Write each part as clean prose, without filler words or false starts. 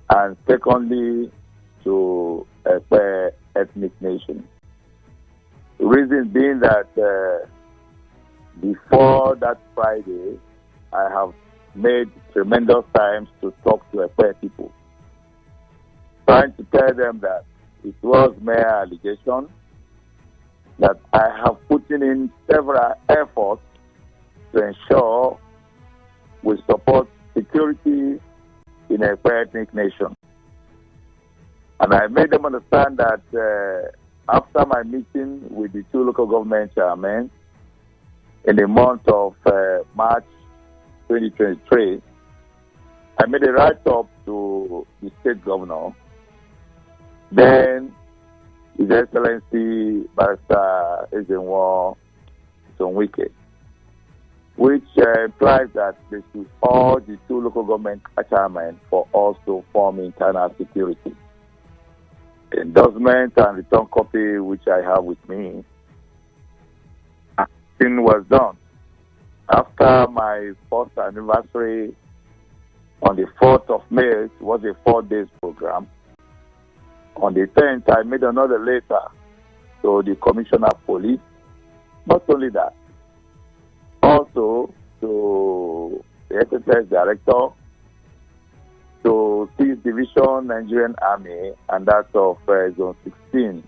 and secondly, to Ekpeye ethnic nation. The reason being that before that Friday, I have made tremendous times to talk to Ekpeye people, trying to tell them that it was mere allegation, that I have put in several efforts to ensure we support security in a ethnic nation. And I made them understand that after my meeting with the two local government chairmen in the month of March 2023, I made a write-up to the state governor, then His Excellency Barrister Eze Ekpeye, which implies that they should urge the two local government chairmen for us to form internal security. Endorsement and return copy, which I have with me, thing was done. After my first anniversary on the 4th of May, it was a 4-day program. On the 10th, I made another letter to the Commissioner of Police. Not only that, also to the Exercise Director, to 6th Division Nigerian Army, and that of Zone 16,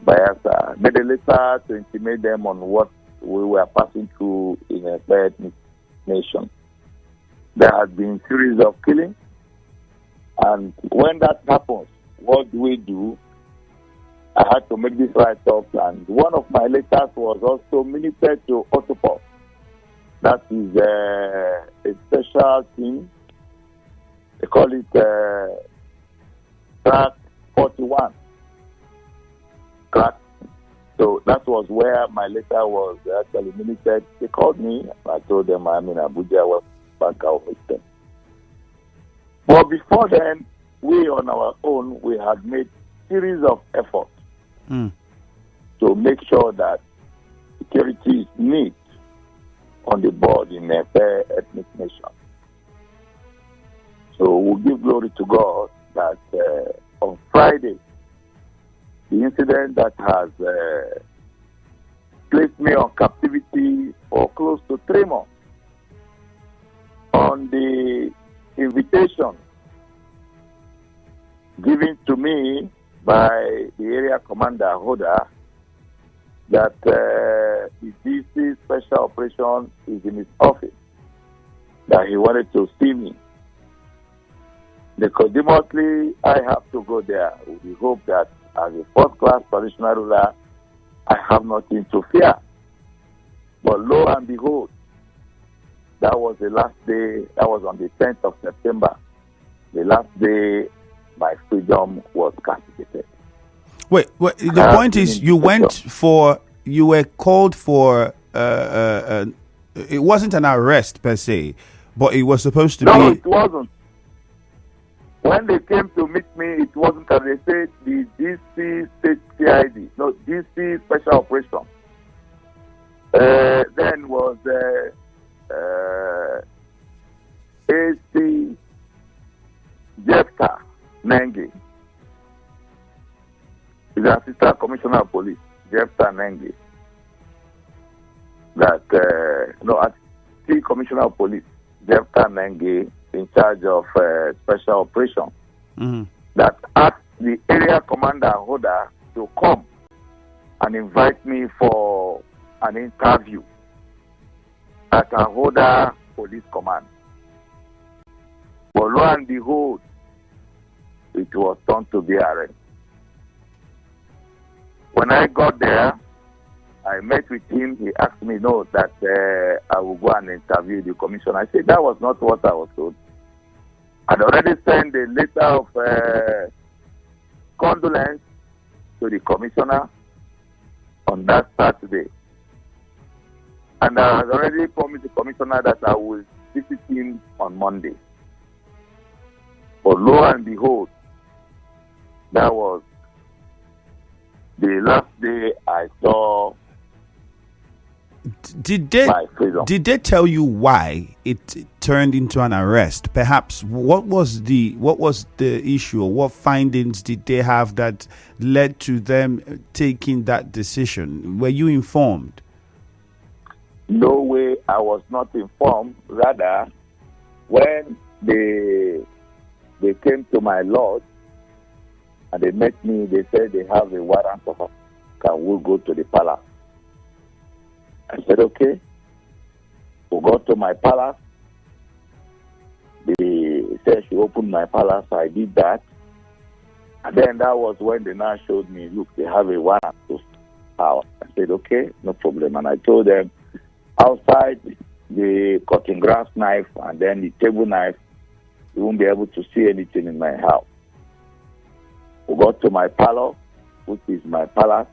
Bayelsa. Made a letter to intimate them on what we were passing through in a bad nation. There had been a series of killings, and when that happens, what do? I had to make this write-up, and one of my letters was also ministered to Otopop. That is a special team. They call it Track 41. So that was where my letter was actually ministered. They called me. I told them I'm in Abuja, was back out with them. But before then, we on our own, we had made series of efforts to make sure that security is neat on the board in a fair ethnic nation. So we give glory to God that on Friday, the incident that has placed me on captivity for close to 3 months, on the invitation given to me by the area commander, Hoda, that the DC special operation is in his office, that he wanted to see me. Nicodemously, I have to go there with the hope that as a first-class traditional ruler, I have nothing to fear. But lo and behold, that was the last day, that was on the 10th of September, the last day my freedom was castigated. Wait, the point is you were called for, it wasn't an arrest per se, but it was supposed to be... No, it wasn't. When they came to meet me, it wasn't as they said the DC State CID, no, DC Special Operation. Then was AC Jefta Nengi, the Assistant Commissioner of Police, Jefta Nengi, that, Assistant Commissioner of Police, Jefta Nengi, in charge of special operation, that asked the area commander Hoda to come and invite me for an interview at a Hoda police command. But lo and behold, it was turned to be arrest. When I got there, I met with him. He asked me, that I will go and interview the commissioner. I said that was not what I was told. I'd already sent a letter of condolence to the commissioner on that Saturday. And I had already promised the commissioner that I will visit him on Monday. But lo and behold, that was the last day I saw Did they my freedom. tell you why it turned into an arrest? Perhaps what was the issue, or what findings did they have that led to them taking that decision? Were you informed? No way, I was not informed. Rather, when they came to my lodge and they met me, they said they have a warrant of arrest. Can we go to the palace? I said, okay. We got to my palace. They said she opened my palace. I did that. And then that was when they now showed me, look, they have a warrant to power. I said, okay, no problem. And I told them, outside the cutting grass knife and then the table knife, you won't be able to see anything in my house. We got to my parlor, which is my palace.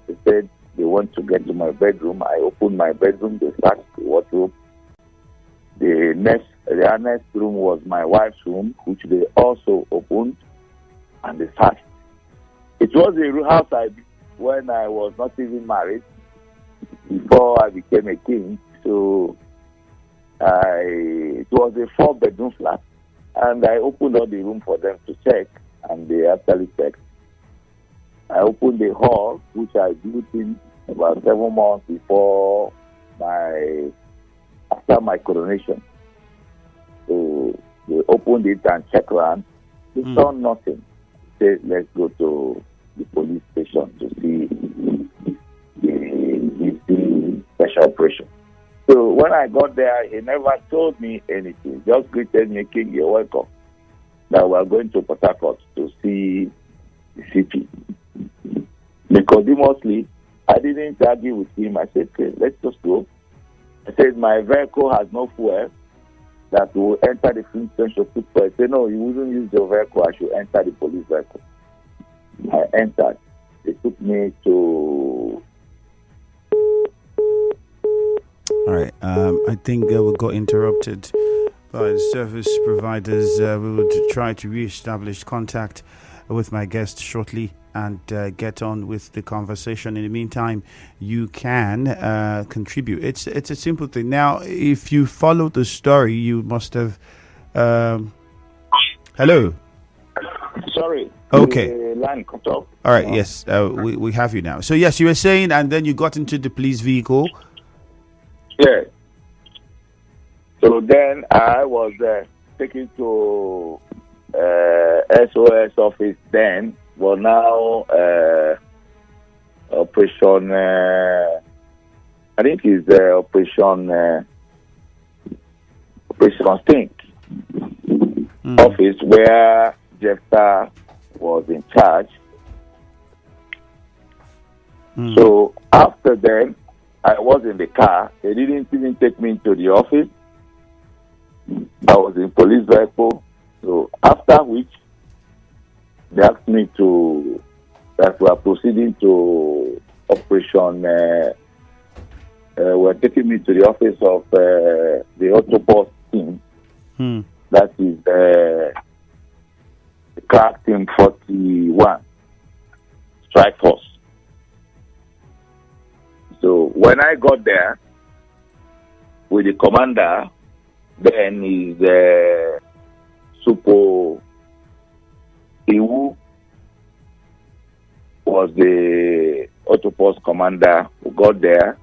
They said they want to get to my bedroom. I opened my bedroom. They searched the wardrobe. The next room was my wife's room, which they also opened, and they searched. It was a house I built when I was not even married, before I became a king. So it was a 4-bedroom flat, and I opened all the room for them to check, and they actually checked. I opened the hall, which I built in about 7 months after my coronation. So they opened it and checked around. They saw nothing. They said, let's go to the police station to see the special operation. So when I got there, he never told me anything. Just greeted me, King, you're welcome. That we are going to Port Harcourt to see the city. Nicodemously, I didn't argue with him. I said, okay, let's just go. I said, my vehicle has no fuel that will enter the filling station. I said, no, you wouldn't use your vehicle. I should enter the police vehicle. I entered. They took me to... All right. I think we got interrupted by the service providers. We will try to re-establish contact with my guest shortly and get on with the conversation. In the meantime, you can contribute. It's a simple thing. Now, if you follow the story, you must have... hello? Sorry. Okay. The line cut off. All right, yes. We have you now. So, yes, you were saying, and then you got into the police vehicle. Yeah. So then I was taken to SOS office then. Well, now Operation, I think it's Operation Stink office, where Jephthah was in charge. So after then, I was in the car. They didn't even take me into the office. I was in police vehicle. So after which, they asked me that we are proceeding to Operation. We're taking me to the office of the Autobus team. That is the crack team 41 strike force. So when I got there with the commander, then is Supo Iwu was the Autopost commander who got there.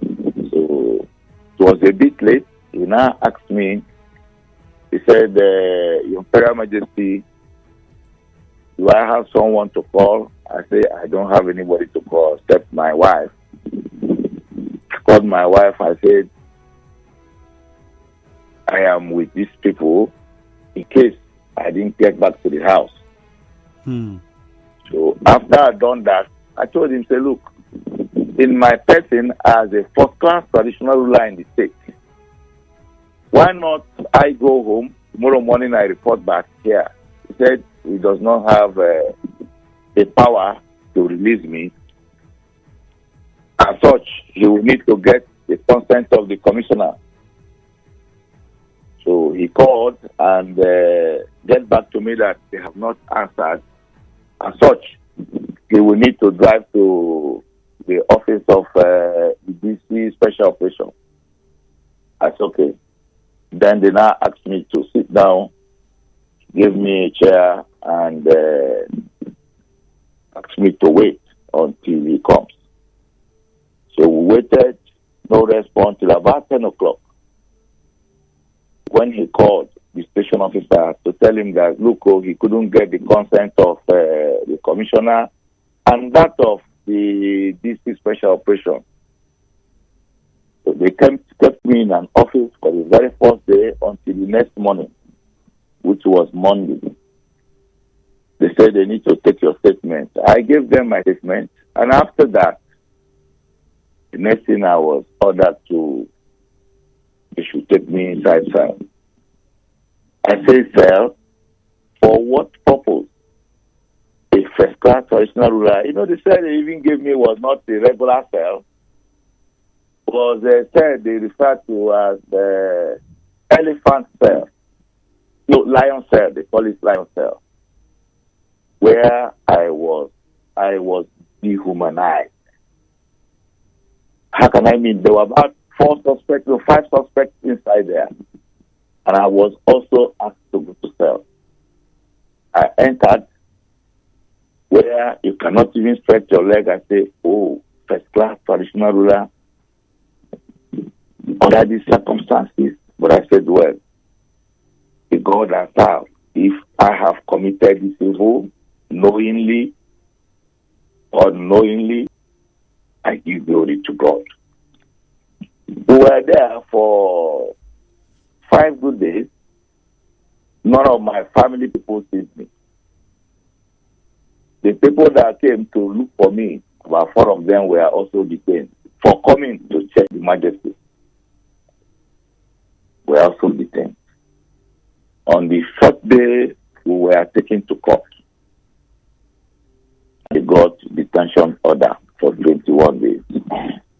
So it was a bit late. He now asked me, he said, Your Imperial Majesty, do I have someone to call? I said, I don't have anybody to call except my wife. I called my wife. I said, I am with these people in case I didn't get back to the house. So after I done that, I told him, say, look, in my person as a first-class traditional ruler in the state, why not I go home, tomorrow morning I report back here. He said he does not have the power to release me. As such, he will need to get the consent of the commissioner. So he called and get back to me that they have not answered. As such, he will need to drive to the office of the DC Special Operation. I said, okay. Then they now asked me to sit down, give me a chair, and asked me to wait until he comes. So we waited, no response till about 10 o'clock. When he called the station officer to tell him that, look, he couldn't get the consent of the commissioner and that of the DC Special Operation. So they kept me in an office for the very first day until the next morning, which was Monday. They said they need to take your statement. I gave them my statement, and after that, the next thing I was ordered to, they should take me inside cell. I say cell, for what purpose? A first class traditional ruler. The cell they even gave me was not a regular cell. It was a cell they refer to as the elephant cell. No, lion cell, they call it lion cell. Where I was dehumanized. How can I mean? There were about 5 suspects inside there. And I was also asked to go to cell. I entered where you cannot even stretch your leg and say, oh, first class traditional ruler. Under these circumstances, but I said, well, the God I serve, if I have committed this evil, knowingly or unknowingly, I give glory to God. We were there for 5 good days. None of my family people seen me. The people that came to look for me, about 4 of them were also detained for coming to check the Majesty. Were also detained. On the 4th day, we were taken to court. They got detention order for 21 days.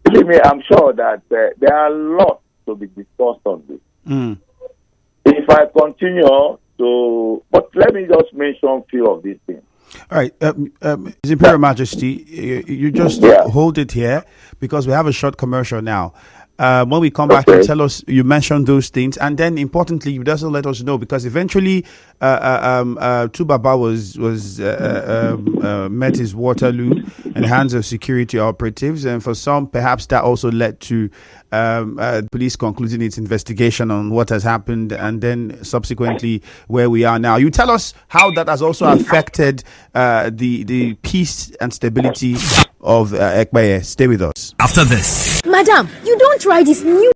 Believe me, I'm sure that there are lots to be discussed on this. If I continue but let me just mention a few of these things. All right, His Imperial Majesty, you just hold it here because we have a short commercial now. When we come back, you tell us, you mentioned those things, and then importantly, you also let us know, because eventually Tubaba met his Waterloo in the hands of security operatives, and for some, perhaps that also led to police concluding its investigation on what has happened, and then subsequently where we are now. You tell us how that has also affected the peace and stability of Ekpeye. Stay with us. After this. Madam, you don't try this new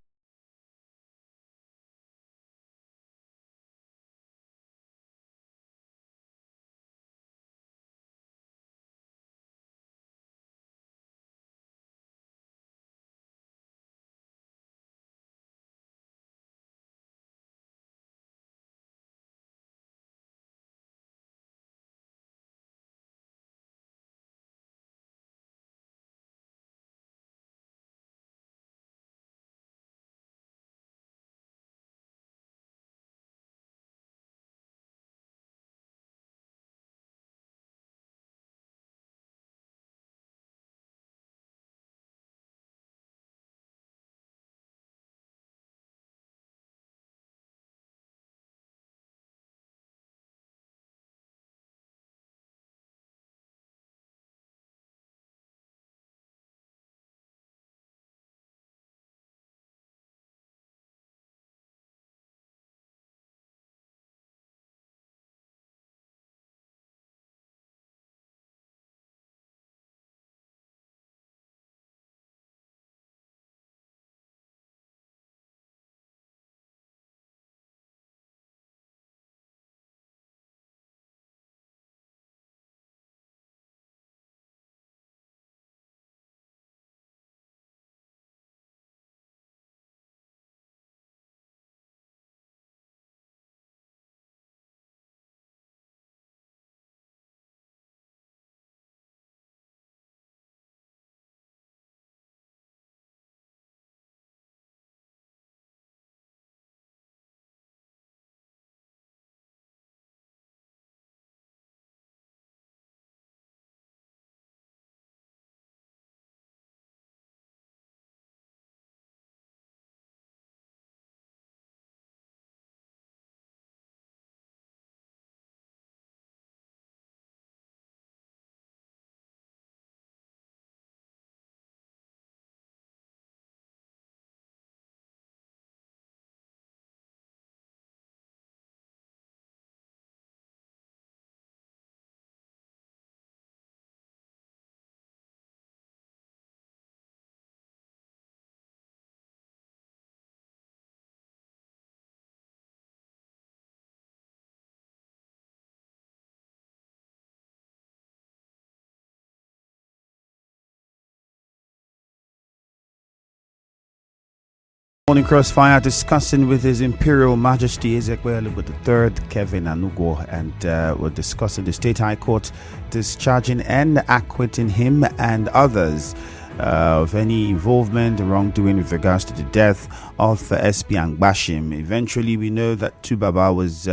Morning Crossfire, discussing with His Imperial Majesty Eze Ekpeye Logbo III, Kelvin Anugwo, and we're discussing the State High Court discharging and acquitting him and others of any involvement, wrongdoing with regards to the death of SP Angbashim. Eventually, we know that Tubaba was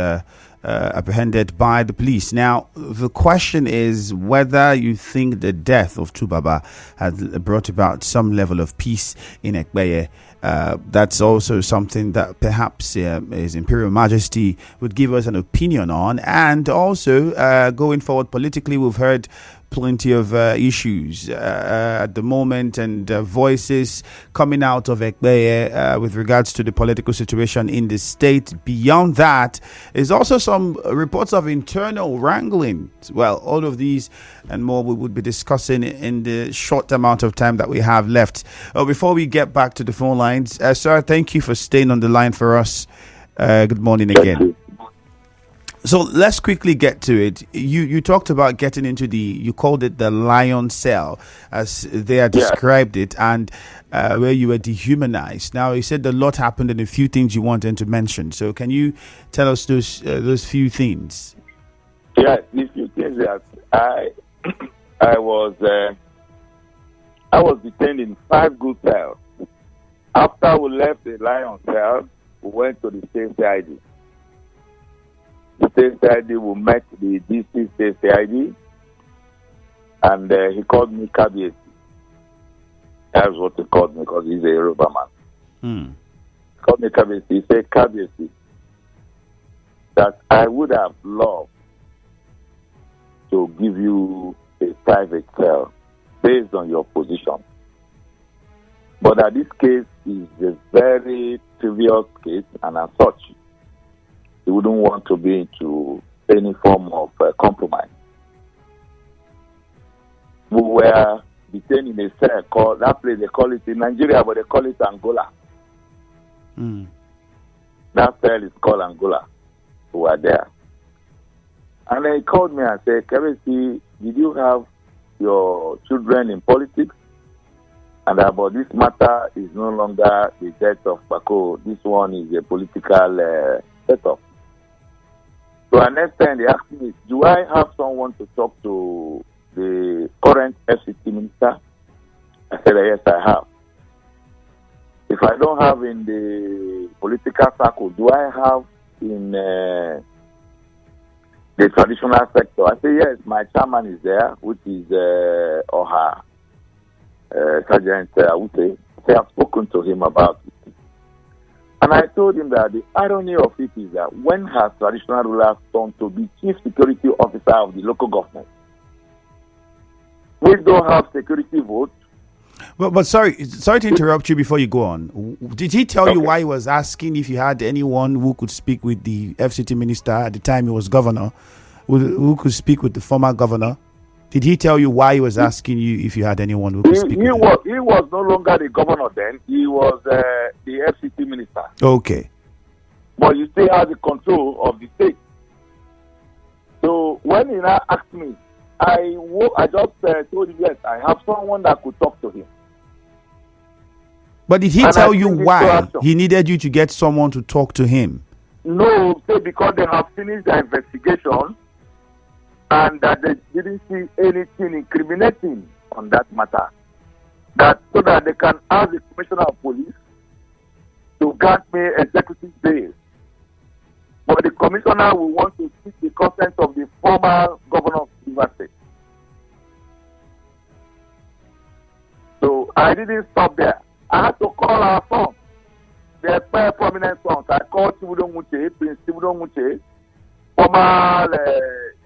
apprehended by the police. Now, the question is whether you think the death of Tubaba has brought about some level of peace in Ekpeye. That's also something that perhaps His Imperial Majesty would give us an opinion on. And also, going forward politically, we've heard plenty of issues at the moment and voices coming out of Ekpeye with regards to the political situation in the state. Beyond that, is also some reports of internal wrangling. Well, all of these and more we would be discussing in the short amount of time that we have left. Before we get back to the phone lines, sir, thank you for staying on the line for us. Good morning again. So let's quickly get to it. You talked about getting into you called it the lion cell, as they are described it, and where you were dehumanized. Now, you said a lot happened and a few things you wanted to mention. So can you tell us those few things? Yes, these few things that I was detained in 5 good cells. After we left the lion cell, we went to the state CID. The state CID, we met the DC state CID, and he called me Kabiesi. That's what he called me because he's a Yoruba man. He called me Kabiesi. He said, Kabiesi, that I would have loved to give you a private cell based on your position. But that this case is a very trivial case, and as such, he wouldn't want to be into any form of compromise. We were detained in a cell called, that place they call it in Nigeria, but they call it Angola. That cell is called Angola. We were there. And then he called me and said, Kevin, did you have your children in politics? And about this matter is no longer the death of Bako. This one is a political setup. So the next time they asked me, do I have someone to talk to the current FCT minister? I said, yes, I have. If I don't have in the political circle, do I have in the traditional sector? I say, yes, my chairman is there, which is Oha, Sergeant Awute. I have spoken to him about it. And I told him that the irony of it is that when has traditional rulers turned to be chief security officer of the local government? We don't have security votes. But sorry to interrupt you before you go on. Did he tell you why he was asking if you had anyone who could speak with the FCT minister at the time he was governor, who could speak with the former governor? Did he tell you why he was asking you if you had anyone who could speak with him? He was no longer the governor then. He was the FCT minister. Okay. But you still have the control of the state. So when he now asked me, I just told him, yes, I have someone that could talk to him. But did he tell you why he needed you to get someone to talk to him? No, because they have finished the investigation and that they didn't see anything incriminating on that matter. So that they can ask the Commissioner of Police to grant me executive bail. But the Commissioner will want to seek the consent of the former governor of Rivers State. So I didn't stop there. I had to call our sons. They are very prominent sons. I called Prince Tibudo Muche, former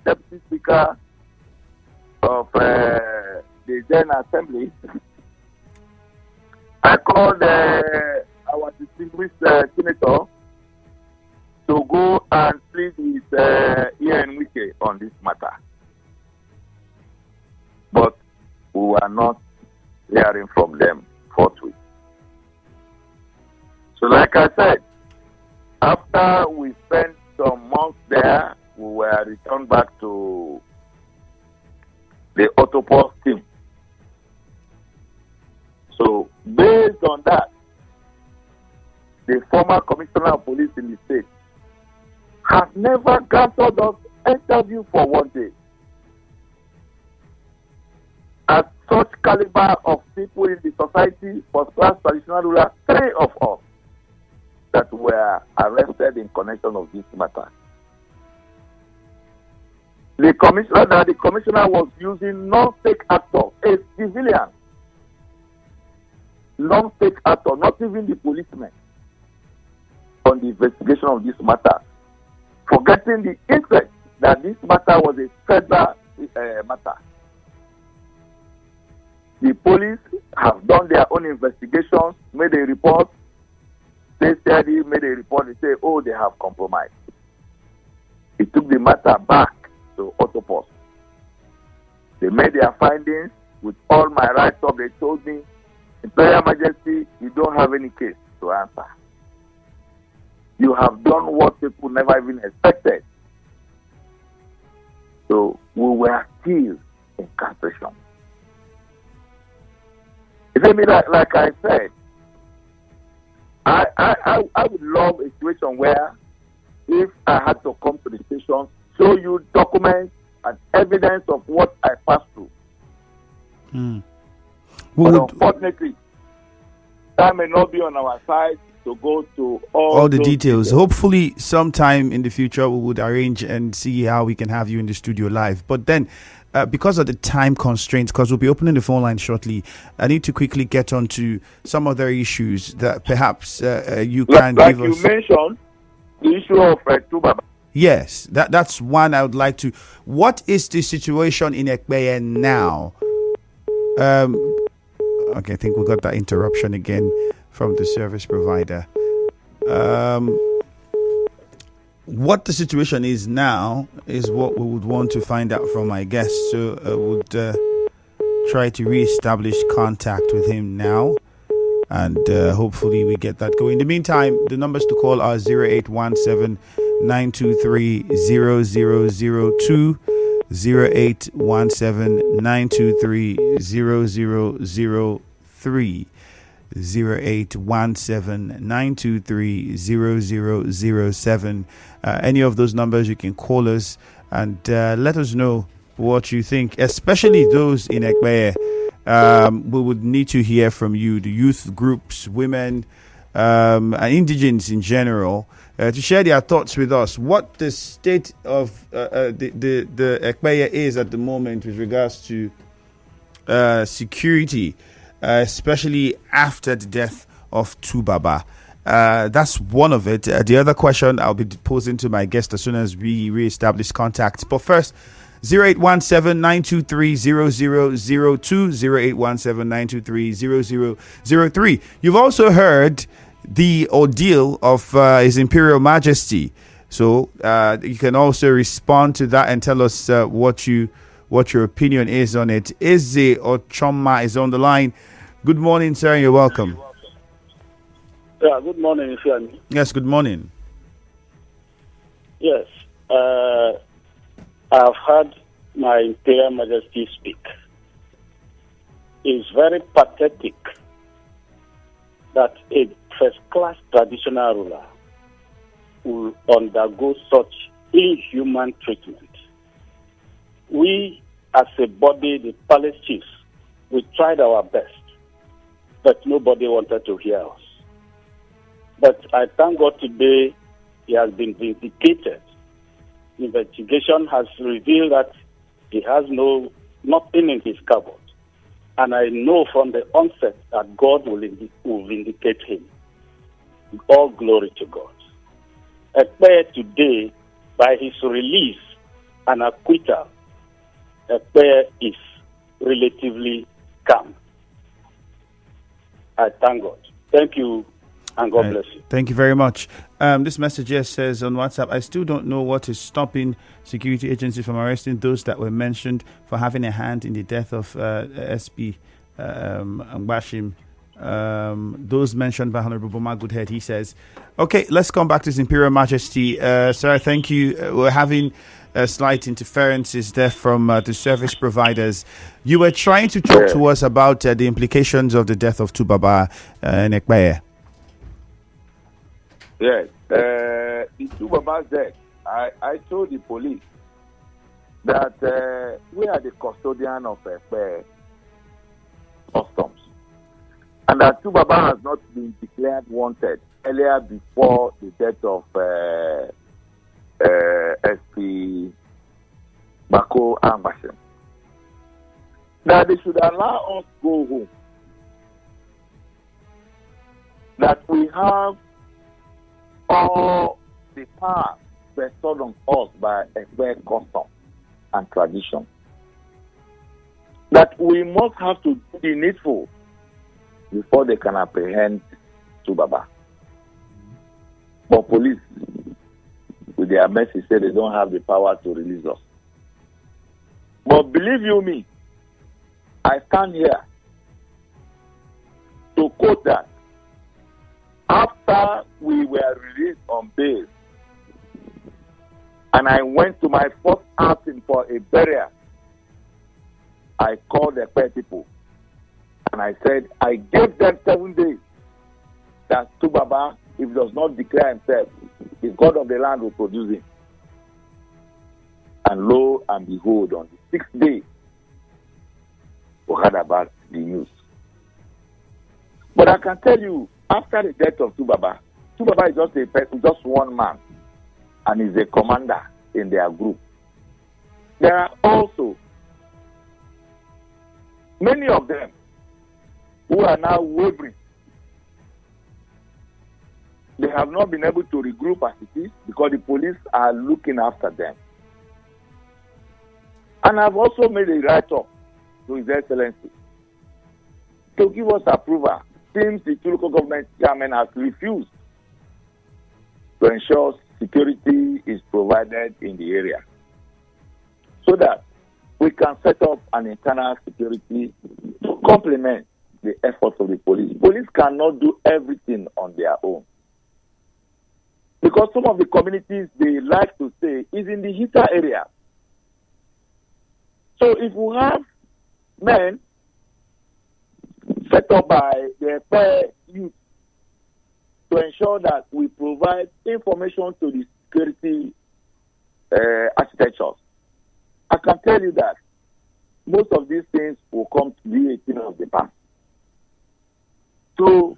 Deputy Speaker of the then Assembly. I called our distinguished senator to go and plead with Ian Wike on this matter. But we were not hearing from them forthwith. So like I said, after we spent some months there, we were returned back to the Autopos team. So based on that, the former commissioner of police in the state, has never granted us interview for one day. At such caliber of people in the society, first-class traditional rulers, 3 of us that were arrested in connection of this matter. The commissioner was using non-state actor, a civilian, non-state actor, not even the policeman, on the investigation of this matter, forgetting the interest that this matter was a federal matter. The police have done their own investigations, made a report. They said he made a report. They say, oh, they have compromised. He took the matter back to Autopos. They made their findings with all my rights up. They told me, Imperial Majesty, you don't have any case to answer. You have done what people never even expected. So we were still in castration. Like I said, I would love a situation where if I had to come to the station, show you documents and evidence of what I passed through. But unfortunately, time may not be on our side to go to all the details. Hopefully, sometime in the future, we would arrange and see how we can have you in the studio live. But then, because of the time constraints, because we'll be opening the phone line shortly, I need to quickly get on to some other issues that perhaps you can give us. Like you mentioned, the issue of Tubaba. Yes, that's one I would like to. What is the situation in Ekpeye now? Okay, I think we got that interruption again from the service provider. What the situation is now is what we would want to find out from my guest. So I would try to re-establish contact with him now, and hopefully we get that going. In the meantime, the numbers to call are 0817 923 0002, 0817 923 0003, 0817 923 0007. Any of those numbers, you can call us and let us know what you think, especially those in Ekpeye. We would need to hear from you, the youth groups, women, and indigents in general, to share their thoughts with us. What the state of the Ekpeye is at the moment with regards to security, especially after the death of Tubaba. That's one of it. The other question I'll be posing to my guest as soon as we re-establish contact. But first, 0817 923 0002, 0817 923 0003. You've also heard the ordeal of His Imperial Majesty. So you can also respond to that and tell us what your opinion is on it. Eze Ochoma is on the line. Good morning, sir. You're welcome. Yeah, good morning, Ifeanyi. Yes, good morning. Yes, I've heard my Imperial Majesty speak. It's very pathetic that a first-class traditional ruler will undergo such inhuman treatment. We, as a body, the palace chiefs, we tried our best, but nobody wanted to hear us. But I thank God today he has been vindicated. The investigation has revealed that he has nothing in his cupboard. And I know from the onset that God will vindicate him. All glory to God. Ekpeye today, by his release and acquittal, Ekpeye is relatively calm. I thank God. Thank you, and God bless you. Thank you very much. This message here says on WhatsApp, I still don't know what is stopping security agencies from arresting those that were mentioned for having a hand in the death of SP Bashim. Those mentioned by Honorable Boma Goodhead, he says. Okay, let's come back to His Imperial Majesty. Sir, thank you. We're having slight interferences there from the service providers. You were trying to talk to us about the implications of the death of Tubaba in Ekpeye. Yes. The two Babas said, I told the police that we are the custodian of customs. And that two Baba has not been declared wanted earlier before the death of SP Bako Ambassador. That they should allow us go home. That we have all the power bestowed on us by Ekpeye custom and tradition. That we must have to do the needful before they can apprehend Tubaba. But police, with their mercy, say they don't have the power to release us. But believe you me, I stand here to quote that after we were released on bail, and I went to my first outing for a burial, I called the Ekpeye people and I said, I gave them 7 days that Tubaba, if he does not declare himself, the God of the land will produce him. And lo and behold, on the 6th day, we heard about the news. But I can tell you, after the death of Tubaba is just a person, just one man, and is a commander in their group. There are also many of them who are now wavering. They have not been able to regroup as it is because the police are looking after them. And I've also made a write-up to His Excellency to give us approval since the two local government chairman has refused to ensure security is provided in the area so that we can set up an internal security to complement the efforts of the police. Police cannot do everything on their own. Because some of the communities they like to say is in the heater area. So if we have men set up by the Ekpeye youth to ensure that we provide information to the security architectures, I can tell you that most of these things will come to be a thing of the past. So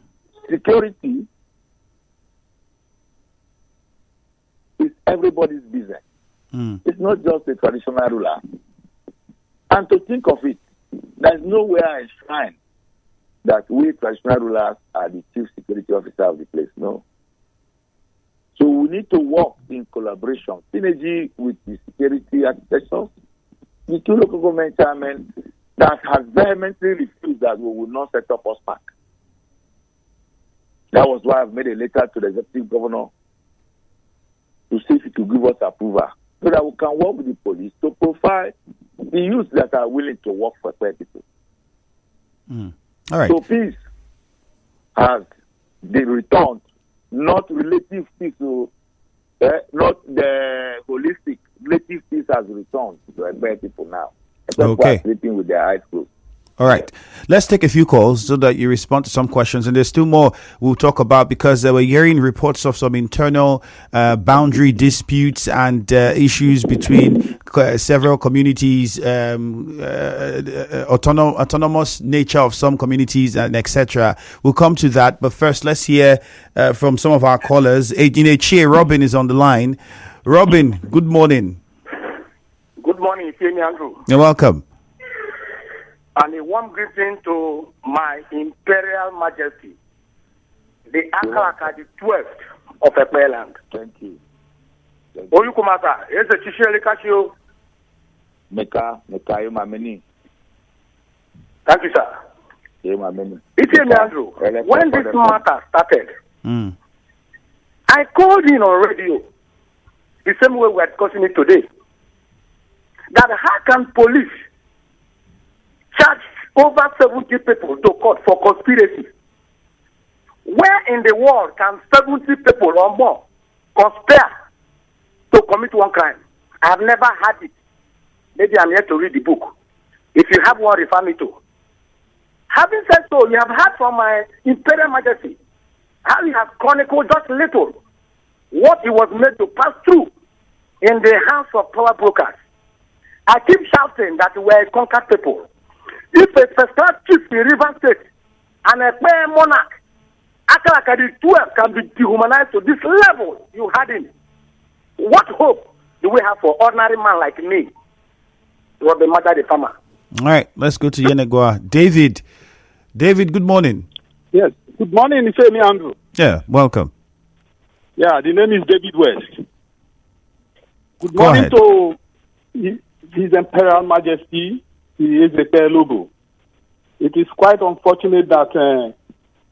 security is everybody's business. It's not just a traditional ruler. And to think of it, there's nowhere enshrined that we traditional rulers are the chief security officer of the place. No. So we need to work in collaboration, synergy with the security architectures, the two local government chairmen that has vehemently refused that we will not set up us back. That was why I've made a letter to the executive governor to see if he could give us approval so that we can work with the police to profile the youths that are willing to work for Ekpeye people. All right. So peace has been returned, not relative peace, not the holistic. Relative peace has returned to Ekpeye people now. Ekpeye people are sleeping with their eyes closed. All right. Let's take a few calls so that you respond to some questions. And there's still more we'll talk about because we're hearing reports of some internal boundary disputes and issues between several communities, autonomous nature of some communities, and etc. We'll come to that. But first, let's hear from some of our callers. Robin is on the line. Robin, good morning. Good morning, Kelvin Anugwo. You're welcome. And a warm greeting to my Imperial Majesty, the Akalaka, the 12th of Ekpeye land. Thank you. Oyukumata, Eze Ekpeye Logbo. Meka, Yomameni. Thank you, sir. Yomameni. It's Andrew. When this matter started, I called in on radio, the same way we're discussing it today, that how can police charge over 70 people to court for conspiracy? Where in the world can 70 people or more conspire to commit one crime? I have never had it. Maybe I'm here to read the book. If you have one, refer me to. Having said so, you have heard from my Imperial Majesty how he has chronicled just little what he was made to pass through in the hands of power brokers. I keep shouting that we're a conquered people. If a first-class chief in River State and a fair monarch, Akalakadi 12 can be dehumanized to this level you had him, what hope do we have for ordinary man like me? What the matter the farmer? All right, let's go to Yenegua. David, good morning. Yes, good morning, Ifemi Andrew. Yeah, welcome. Yeah, the name is David West. Good Go morning ahead. to His Imperial Majesty, Eze Ekpeye Logbo. It is quite unfortunate that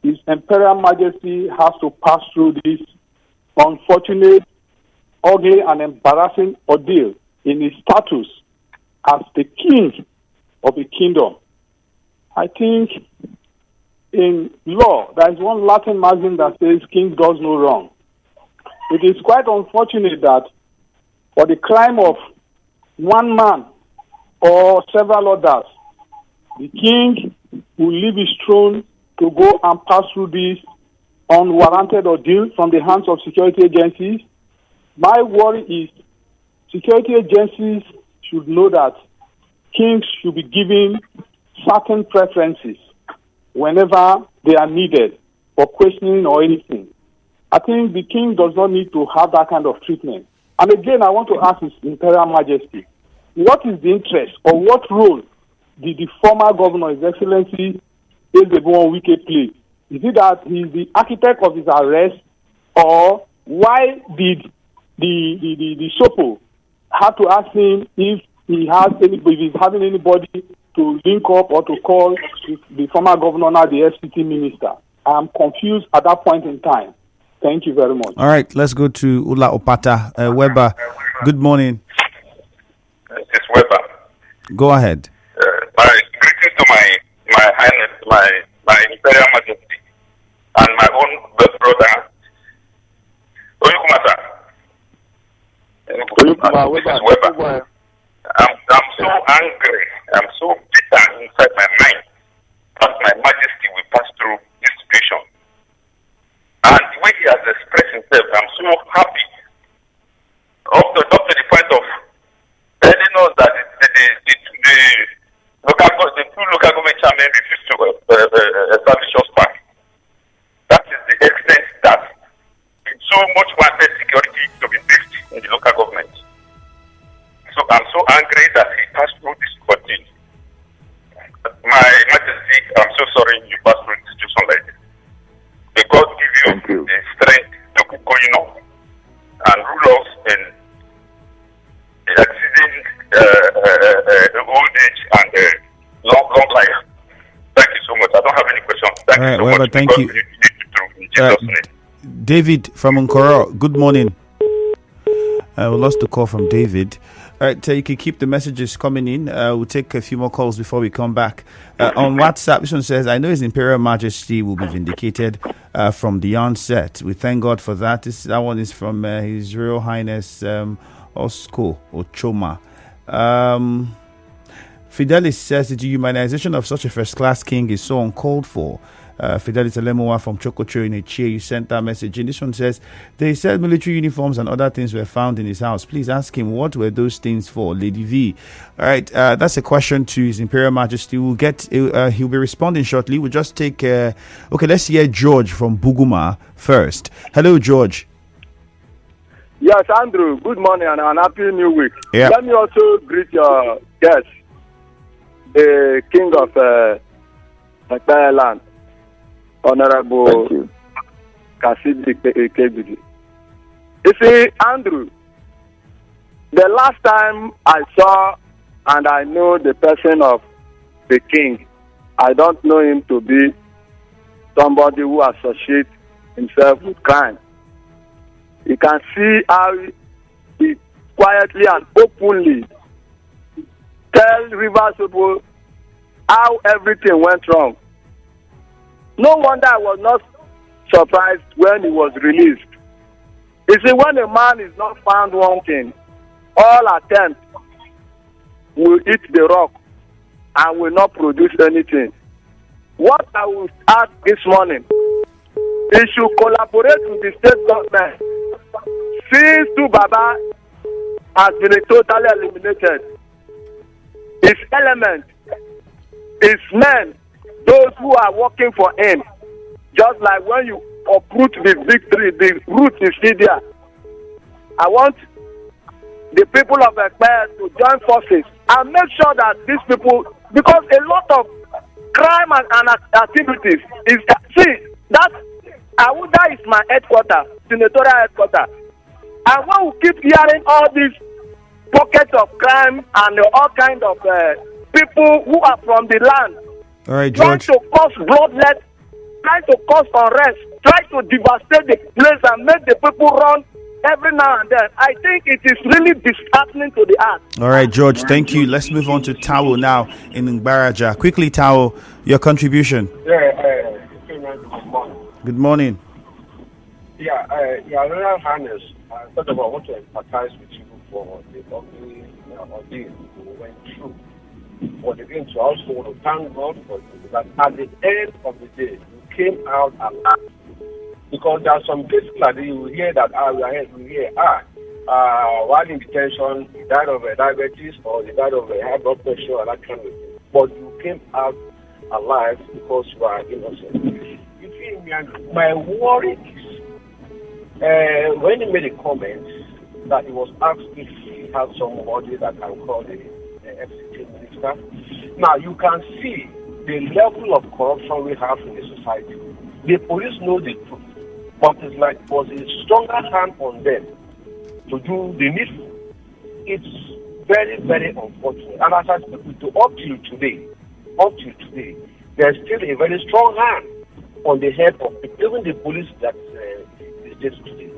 His Imperial Majesty has to pass through this unfortunate, ugly, and embarrassing ordeal in his status as the king of a kingdom. I think in law, there is one Latin maxim that says, king does no wrong. It is quite unfortunate that for the crime of one man or several others, the king will leave his throne to go and pass through this unwarranted ordeal from the hands of security agencies. My worry is security agencies should know that kings should be given certain preferences whenever they are needed for questioning or anything. I think the king does not need to have that kind of treatment. And again, I want to ask His Imperial Majesty, what is the interest or what role did the former governor, His Excellency Eze Ekpeye play? Is it that he is the architect of his arrest, or why did the Sopo have to ask him if he's having anybody to link up or to call the former governor, now the FCT minister? I'm confused at that point in time. Thank you very much. All right, let's go to Ula Opata. Weber, good morning. It's Weber. Go ahead. My greetings to my Highness, my Imperial Majesty, and my own brother, Oyukumata. This is Weber. I'm so angry. I'm so bitter inside my mind that my Majesty will pass through this situation. And the way he has expressed himself, I'm so happy. Up to the point of telling us that the two local government chairmen refused to establish us back. That is the extent that so much wanted security to be fixed in the local government. So I'm so angry that he passed through this ordeal. My Majesty, I'm so sorry you passed through this situation like this. May God give you the strength to keep going on and rule us in exceeding old age and long life. Thank you so much. I don't have any questions. Thank you so much. Thank you. In Jesus' name. David from Nkoro, good morning. We lost the call from David. All right, you can keep the messages coming in. We'll take a few more calls before we come back. On WhatsApp, this one says, I know His Imperial Majesty will be vindicated from the onset. We thank God for that. That one is from His Royal Highness Osko Ochoma. Fidelis says the dehumanization of such a first-class king is so uncalled for. Fidelis Alemowa from Chokocho in Echie, you sent that message. And this one says, they said military uniforms and other things were found in his house. Please ask him, what were those things for? Lady V. All right, that's a question to His Imperial Majesty. He'll be responding shortly. We'll just take, let's hear George from Buguma first. Hello, George. Yes, Andrew, good morning and happy new week. Yeah. Let me also greet your guest, the king of Ekpeye land, Honorable Kasidi Kebidi. You see, Andrew, the last time I saw and I know the person of the king, I don't know him to be somebody who associates himself with crime. You can see how he quietly and openly tell Rivers people how everything went wrong. No wonder I was not surprised when he was released. You see, when a man is not found wanting, all attempts will hit the rock and will not produce anything. What I will ask this morning, he should collaborate with the state government since Tu Baba has been totally eliminated, his element, his men, those who are working for him, just like when you uproot the victory, the root is still there. I want the people of Ekpeye to join forces and make sure that these people, because a lot of crime and activities is, see, that Awuda is my headquarters, senatorial headquarters. And when we keep hearing all these pockets of crime and all kinds of people who are from the land, all right, George, trying to cause bloodlet, trying to cause unrest, trying to devastate the place and make the people run every now and then, I think it is really disheartening to the heart. All right, George, thank you. Let's move on to Tao now in Ngbaraja. Quickly, Tao, your contribution. Good morning. Good morning. Your Royal Highness, first of all, I want to empathize with you for the ugly ordeal you went through. But again, to also want to thank God for you, that at the end of the day, you came out alive. Because there are some cases like this, you hear that, while in detention, he died of diabetes or he died of high blood pressure or that kind of thing. But you came out alive because you are innocent. You see, my worry is, when he made a comment that he was asked if he had somebody that can call the FCT minister. Now, you can see the level of corruption we have in the society. The police know the truth, but it's like it was a stronger hand on them to do the needful. It's very, very unfortunate. And as I speak with you, up till today, there's still a very strong hand on the head of even the police that is just today.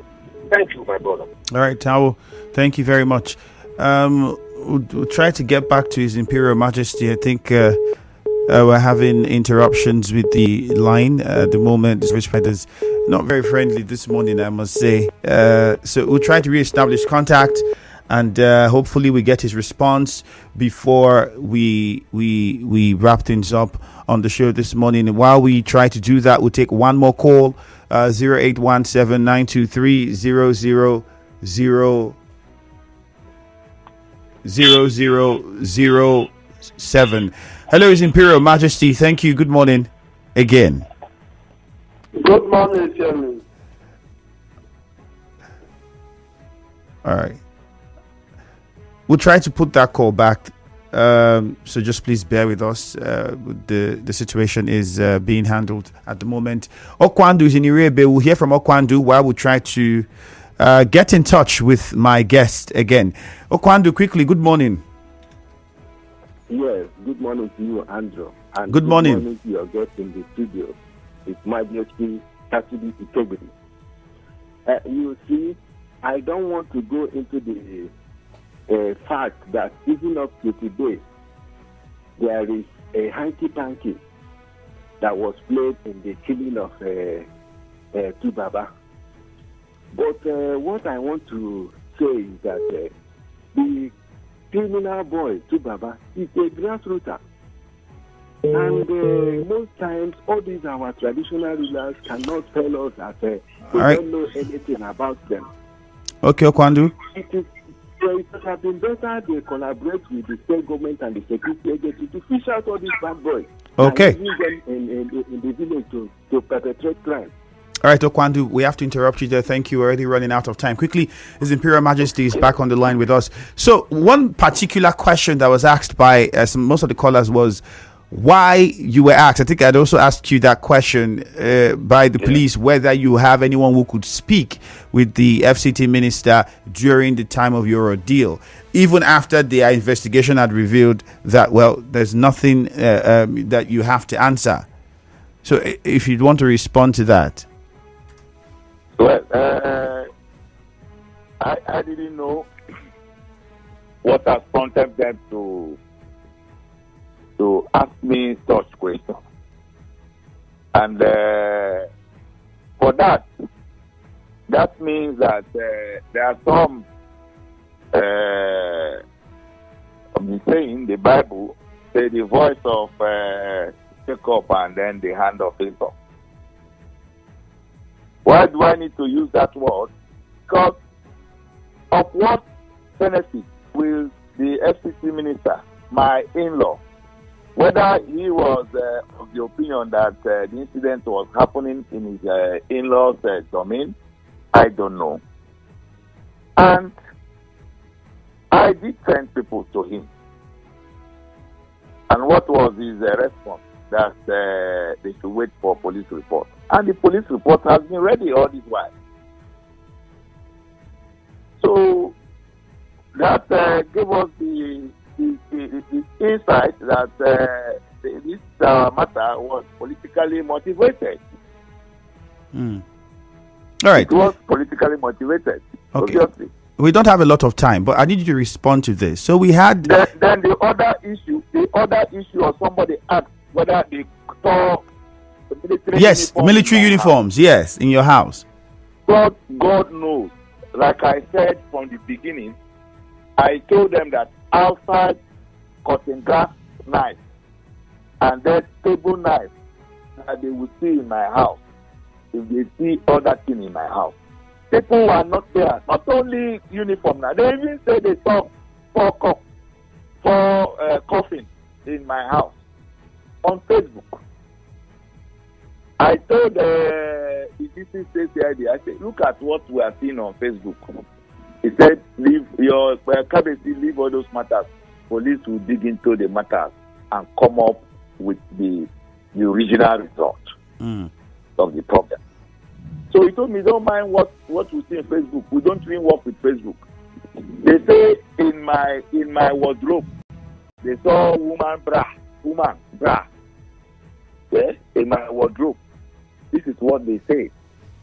Thank you, my brother. All right, Tao, thank you very much. We'll try to get back to His Imperial Majesty. I think we're having interruptions with the line at the moment. The service provider's not very friendly this morning, I must say. So we'll try to re-establish contact, and hopefully we get his response before we wrap things up on the show this morning. And while we try to do that, we'll take one more call. 0817-923-0007. Hello, His Imperial Majesty. Thank you. Good morning again. Good morning, Chairman. All right. We'll try to put that call back. So just please bear with us. The situation is being handled at the moment. Okwandu is in Irebe. We'll hear from Okwandu while we try to get in touch with my guest again. Okwandu, quickly, good morning. Yes, good morning to you, Andrew. And good morning. Good morning to your guest in the studio. It's Majesty, Cassidy Integrity. You see, I don't want to go into the fact that even up to today, there is a hanky-panky that was played in the killing of Tu Baba. But what I want to say is that the criminal boy, Tu Baba, is a grassrooter. And most times, all these our traditional rulers cannot tell us that they don't know anything about them. Okay, Okwandu. It would have been better they collaborate with the state government and the security agency to fish out all these bad boys. Okay. And use them in the village to perpetrate crime. All right, Okwandu, we have to interrupt you there. Thank you. We're already running out of time. Quickly, His Imperial Majesty is back on the line with us. So one particular question that was asked by most of the callers was why you were asked. I think I'd also asked you that question by the police, whether you have anyone who could speak with the FCT minister during the time of your ordeal, even after the investigation had revealed that, well, there's nothing that you have to answer. So if you'd want to respond to that. Well, I didn't know what has prompted them to ask me such questions. And for that means that there are some of the saying, the Bible, say the voice of Jacob and then the hand of Esau. Why do I need to use that word? Because of what benefit will the FCC minister, my in-law, whether he was of the opinion that the incident was happening in his in-law's domain, I don't know. And I did send people to him. And what was his response? That they should wait for police report. And the police report has been ready all this while. So that gave us the insight that this matter was politically motivated. All right. It was politically motivated, okay. Obviously. We don't have a lot of time, but I need you to respond to this. So we had... Then the other issue of somebody asked whether they saw military uniforms, yes, in your house. God knows. Like I said from the beginning, I told them that outside cutting grass knife and then table knife that they would see in my house, if they see other thing in my house. People were not there. Not only uniform now. They even say they saw four coffins in my house on Facebook. I told the DC State CID, I said, look at what we are seeing on Facebook. He said, leave your cabinet, leave all those matters. Police will dig into the matters and come up with the original result of the problem. So he told me, don't mind what we see on Facebook. We don't even work with Facebook. They say in my wardrobe, they saw woman bra. Yeah, in my wardrobe. This is what they say.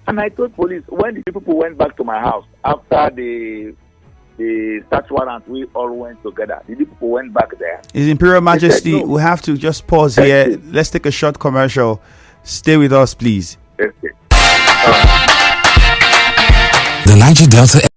And I told police, when the people went back to my house, after the search warrant, we all went together. The people went back there. His Imperial Majesty, said, no. We have to just pause here. Let's take a short commercial. Stay with us, please. Okay. The Niger Delta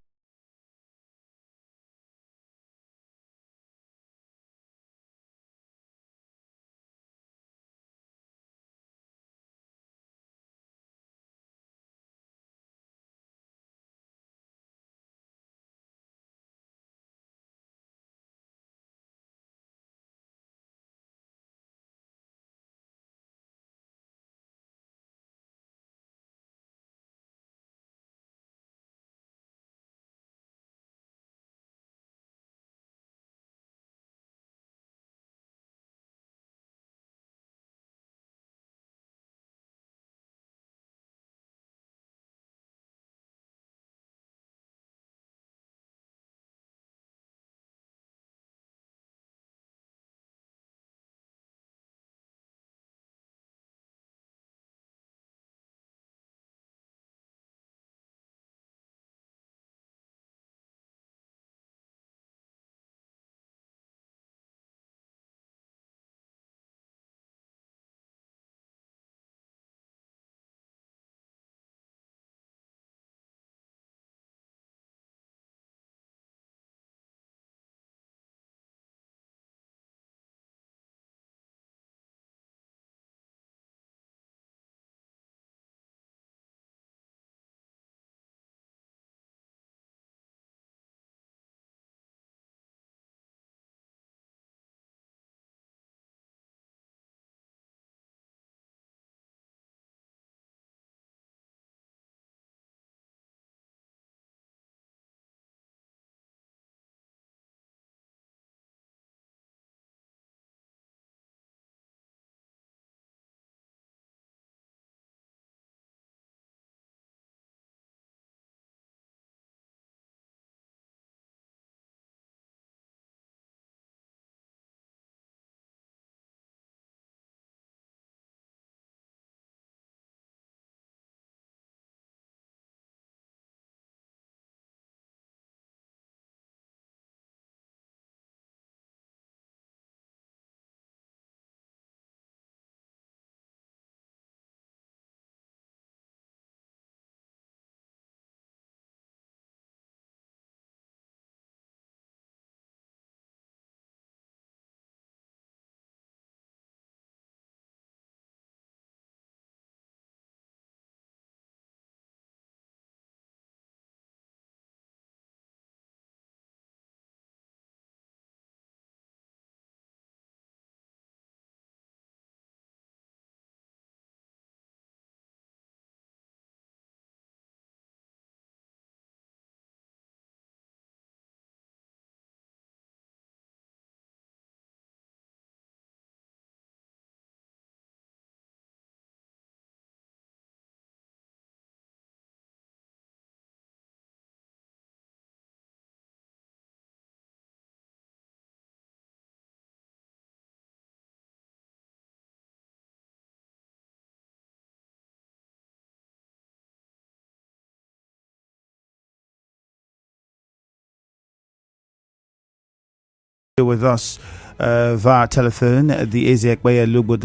with us via telephone, the Eze Ekpeye Logbo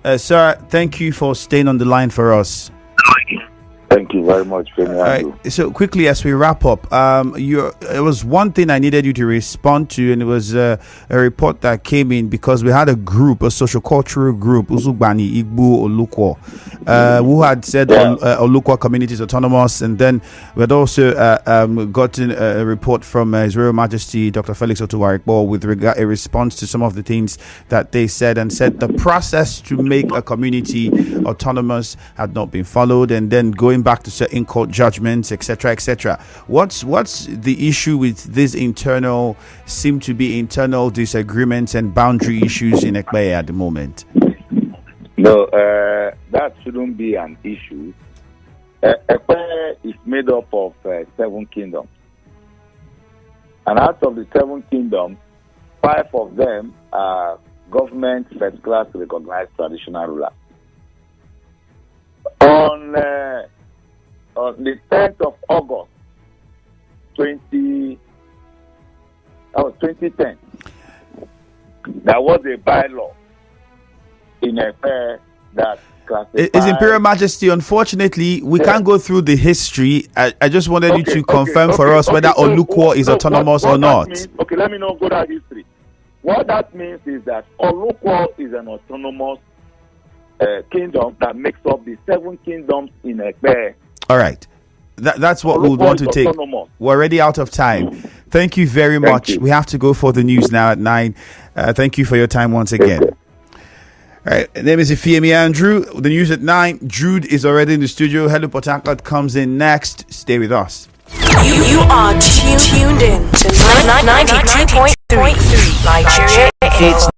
III. Sir, thank you for staying on the line for us. Thank you very much, Femi. So quickly, as we wrap up, it was one thing I needed you to respond to, and it was a report that came in because we had a group, a social-cultural group, Uzugbani, Igbo, Olukwo, who had said Olukwo community is autonomous, and then we had also gotten a report from His Royal Majesty, Dr. Felix Otuwarikbo, with regard a response to some of the things that they said, and said the process to make a community autonomous had not been followed, and then going back to certain court judgments, etc., etc. What's the issue with this seem to be internal disagreements and boundary issues in Ekpeye at the moment? No, that shouldn't be an issue. Ekpeye is made up of 7 kingdoms, and out of the 7 kingdoms, 5 of them are government first-class recognized traditional rulers. On the 10th of August, 2010, there was a bylaw in Ekpeye that classified... His Imperial Majesty, unfortunately, we can't go through the history. I just wanted you to confirm for us whether Olukwo is autonomous or not. Let me not go that history. What that means is that Olukwo is an autonomous kingdom that makes up the 7 kingdoms in Ekpeye. All right. That's what we want to take. We're already out of time. Thank you very much. We have to go for the news now at 9. Thank you for your time once again. All right. My name is Ifeemi Andrew. The news at 9. Jude is already in the studio. Hello Port Harcourt comes in next. Stay with us. You are tuned in to 92.3 Nigeria. It's